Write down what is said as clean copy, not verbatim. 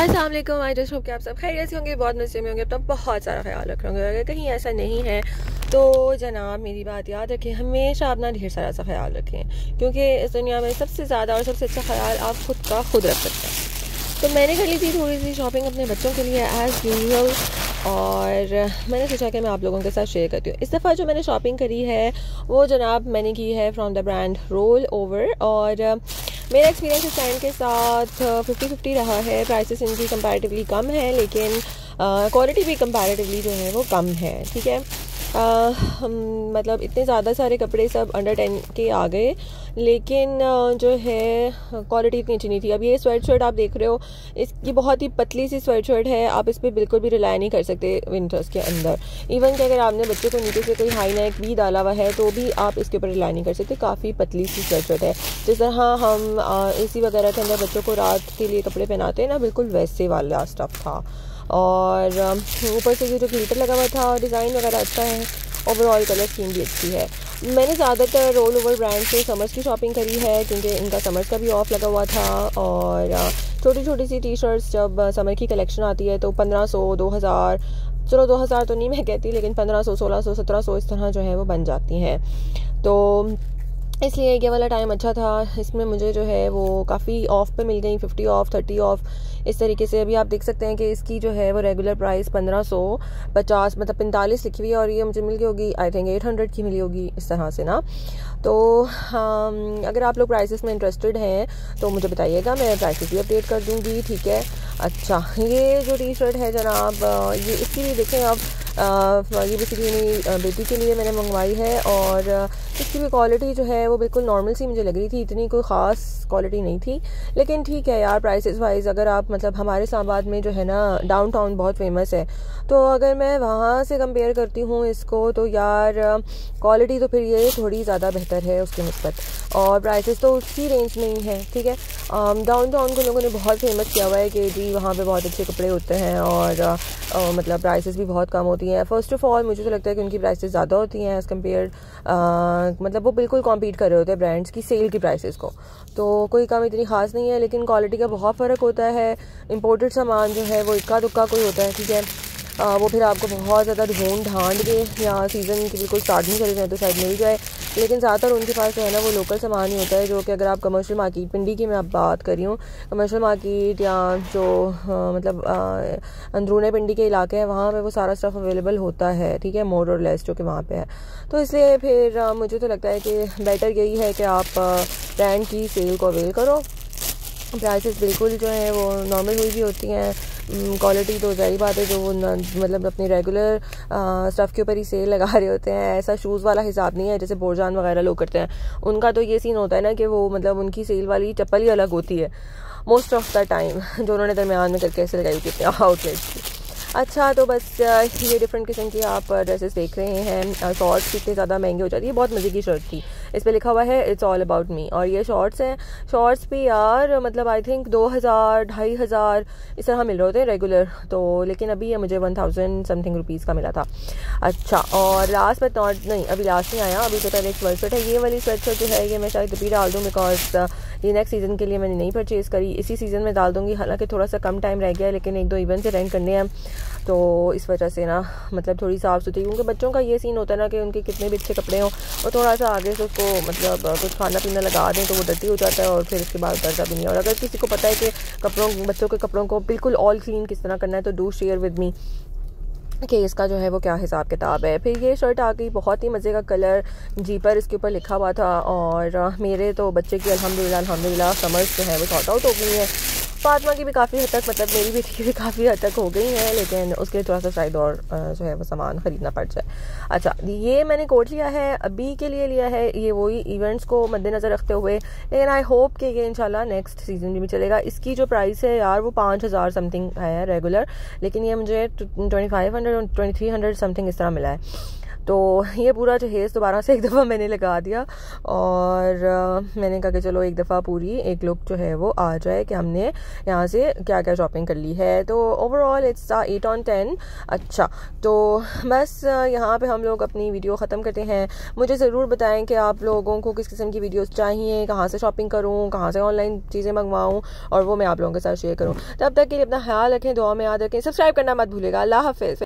अस्सलाम वालेकुम। I just hope कि आप सब खैरियत से होंगे, बहुत मज़े में होंगे, अपना बहुत सारा ख्याल रख रहे होंगे। अगर कहीं ऐसा नहीं है तो जनाब मेरी बात याद रखें, हमेशा अपना ढेर सारा सा ख्याल रखें, क्योंकि इस दुनिया में सबसे ज़्यादा और सबसे अच्छा ख्याल आप खुद का खुद रख सकते हैं। तो मैंने कर ली थी थोड़ी सी शॉपिंग अपने बच्चों के लिए एज़ यूजुअल, और मैंने सोचा कि मैं आप लोगों के साथ शेयर करती हूँ। इस दफ़ा जो मैंने शॉपिंग करी है वो जनाब मैंने की है from the brand roll over, और मेरा एक्सपीरियंस इस ब्रांड के साथ 50-50 रहा है। प्राइसेस इनकी कंपैरेटिवली कम है, लेकिन क्वालिटी भी कंपैरेटिवली जो है वो कम है। ठीक है, मतलब इतने ज़्यादा सारे कपड़े सब अंडर 10 के आ गए, लेकिन जो है क्वालिटी इतनी अच्छी नहीं थी। अब ये स्वेट शर्ट आप देख रहे हो, इसकी बहुत ही पतली सी स्वेट शर्ट है, आप इस पर बिल्कुल भी रिलाई नहीं कर सकते विंटर्स के अंदर। इवन कि अगर आपने बच्चे को नीचे से कोई हाई नेक भी डाला हुआ है तो भी आप इसके ऊपर रिलाई नहीं कर सकते। काफ़ी पतली सी स्वेट शर्ट है, जिस तरह हम AC वगैरह के अंदर बच्चों को रात के लिए कपड़े पहनाते हैं ना, बिल्कुल वैसे वाला स्टफ था। और ऊपर से ये जो ग्लिटर लगा हुआ था, डिज़ाइन वगैरह अच्छा है, ओवरऑल कलर स्कीम भी अच्छी है। मैंने ज़्यादातर रोल ओवर ब्रांड से समर्स की शॉपिंग करी है, क्योंकि इनका समर्स का भी ऑफ लगा हुआ था। और छोटी छोटी सी टी शर्ट्स जब समर की कलेक्शन आती है तो 1500, 2000, चलो 2000 तो नहीं मैं कहती, लेकिन 1500, 1600, 1700 इस तरह जो है वो बन जाती हैं। तो इसलिए ये वाला टाइम अच्छा था। इसमें मुझे जो है वो काफ़ी ऑफ पे मिल गई, 50 ऑफ, 30 ऑफ, इस तरीके से। अभी आप देख सकते हैं कि इसकी जो है वो रेगुलर प्राइस 1550 मतलब 45 लिखी हुई है, और ये मुझे मिल गई होगी आई थिंक 800 की मिली होगी, इस तरह से ना। तो अगर आप लोग प्राइसेस में इंटरेस्टेड हैं तो मुझे बताइएगा, मैं प्राइसेस भी अपडेट कर दूँगी। ठीक है। अच्छा, ये जो टी शर्ट है जनाब, ये इसकी भी देखें आप, ये बेसिकली मेरी बेटी के लिए मैंने मंगवाई है, और इसकी भी क्वालिटी जो है वो बिल्कुल नॉर्मल सी मुझे लग रही थी, इतनी कोई ख़ास क्वालिटी नहीं थी। लेकिन ठीक है यार, प्राइसेस वाइज अगर आप मतलब हमारे इस्लामाबाद में जो है ना डाउनटाउन बहुत फेमस है, तो अगर मैं वहाँ से कंपेयर करती हूँ इसको, तो यार क्वालिटी तो फिर ये थोड़ी ज़्यादा बेहतर है उसके निस्बत, और प्राइसेस तो उसी रेंज में ही है। ठीक है। डाउनटाउन को लोगों ने बहुत फेमस किया हुआ है कि जी वहाँ पे बहुत अच्छे कपड़े होते हैं, और मतलब प्राइसेस भी बहुत कम होती हैं। फ़र्स्ट ऑफ़ ऑल मुझे तो लगता है कि उनकी प्राइसेस ज़्यादा होती हैं एज़ कम्पेयर, मतलब वो बिल्कुल कॉम्पीट कर रहे होते हैं ब्रांड्स की सेल की प्राइसेस को। तो कोई कम इतनी ख़ास नहीं है, लेकिन क्वालिटी का बहुत फ़र्क होता है। इंपोर्टेड सामान जो है वो इक्का दुक्का कोई होता है। ठीक है। वो फिर आपको बहुत ज़्यादा ढूंढ ढांड के, या सीज़न की बिल्कुल स्टार्ट नहीं चले जाए तो शायद मिल जाए, लेकिन ज़्यादातर उनके पास जो है ना वो लोकल सामान ही होता है, जो कि अगर आप कमर्शियल मार्केट, पिंडी की मैं आप बात कर रही हूँ, कमर्शियल मार्केट या जो मतलब अंदरूने पिंडी के इलाके हैं, वहाँ पे वो सारा स्टफ़ अवेलेबल होता है। ठीक है, मोर और लेस जो कि वहाँ पे है। तो इसलिए फिर मुझे तो लगता है कि बेटर यही है कि आप ब्रांड की सेल को अवेल करो। प्राइसेस बिल्कुल जो है वो नॉर्मल हुई भी होती हैं। क्वालिटी तो जारी बात है, जो वो मतलब अपनी रेगुलर स्टफ़ के ऊपर ही सेल लगा रहे होते हैं। ऐसा शूज़ वाला हिसाब नहीं है जैसे बोरजान वगैरह लोग करते हैं। उनका तो ये सीन होता है ना कि वो मतलब उनकी सेल वाली चप्पल ही अलग होती है मोस्ट ऑफ द टाइम, जो उन्होंने दरमियान में करके ऐसे लगाई होती है आउटलेट्स की। अच्छा, तो बस ये डिफरेंट किस्म की आप ड्रेसेस देख रहे हैं। शॉर्ट्स कितने ज़्यादा महंगे हो जाती है। बहुत मज़े की शर्ट थी, इस पर लिखा हुआ है इट्स ऑल अबाउट मी, और ये शॉर्ट्स हैं। शॉर्ट्स भी यार मतलब आई थिंक 2000, 2500 इस तरह मिल रहे होते हैं रेगुलर, तो लेकिन अभी ये मुझे 1000 समथिंग रुपीज़ का मिला था। अच्छा, और लास्ट बट नॉट नहीं, अभी लास्ट नहीं आया, अभी तो पहले एक स्वेट शर्ट है। ये वाली स्वेट शर्ट जो है ये मैं शायद अभी डाल दूँ, बिकॉज ये नेक्स्ट सीज़न के लिए मैंने नहीं परचेज़ करी, इसी सीज़न में डाल दूँगी। हालांकि थोड़ा सा कम टाइम रह गया है, लेकिन 1-2 इवेंट्स अटेंड करने हैं, तो इस वजह से ना मतलब थोड़ी साफ़ सुथरी, क्योंकि बच्चों का ये सीन होता है ना कि उनके कितने भी अच्छे कपड़े हों और थोड़ा सा आगे से उसको मतलब कुछ खाना पीना लगा दें तो वो डर्टी हो जाता है, और फिर उसके बाद उतरता भी नहीं। और अगर किसी को पता है कि बच्चों के कपड़ों को बिल्कुल ऑल क्लीन किस तरह करना है, तो डू शेयर विद मी कि इसका जो है वो क्या हिसाब किताब है। फिर ये शर्ट आ गई, बहुत ही मज़े का कलर जी पर इसके ऊपर लिखा हुआ था, और मेरे तो बच्चे की अल्हम्दुलिल्लाह समर्स जो है वो सॉर्ट आउट हो गई है। फातिमा की भी काफ़ी हद तक, मतलब मेरी बेटी की भी काफ़ी हद तक हो गई है, लेकिन उसके लिए थोड़ा सा शायद और जो है वो सामान ख़रीदना पड़ जाए। अच्छा, ये मैंने कोट लिया है, अभी के लिए लिया है, ये वही इवेंट्स को मद्देनज़र रखते हुए, लेकिन आई होप कि ये इंशाल्लाह नेक्स्ट सीज़न में चलेगा। इसकी जो प्राइस है यार वो 5000 समथिंग है रेगुलर, लेकिन ये मुझे 2500 और 2300 समथिंग इस तरह मिला है। तो ये पूरा जहेज़ दोबारा से एक दफ़ा मैंने लगा दिया और मैंने कहा कि चलो एक दफ़ा पूरी एक लुक जो है वो आ जाए कि हमने यहाँ से क्या क्या शॉपिंग कर ली है। तो ओवरऑल इट्स 8 on 10। अच्छा, तो बस यहाँ पे हम लोग अपनी वीडियो ख़त्म करते हैं। मुझे ज़रूर बताएं कि आप लोगों को किस किस्म की वीडियोस चाहिए, कहाँ से शॉपिंग करूँ, कहाँ से ऑनलाइन चीज़ें मंगवाऊँ, और वो मैं आप लोगों के साथ शेयर करूँ। तब तक के लिए अपना ख्याल रखें, दुआ में याद रखें, सब्सक्राइब करना मत भूलिएगा। अल्लाह हाफ़िज़।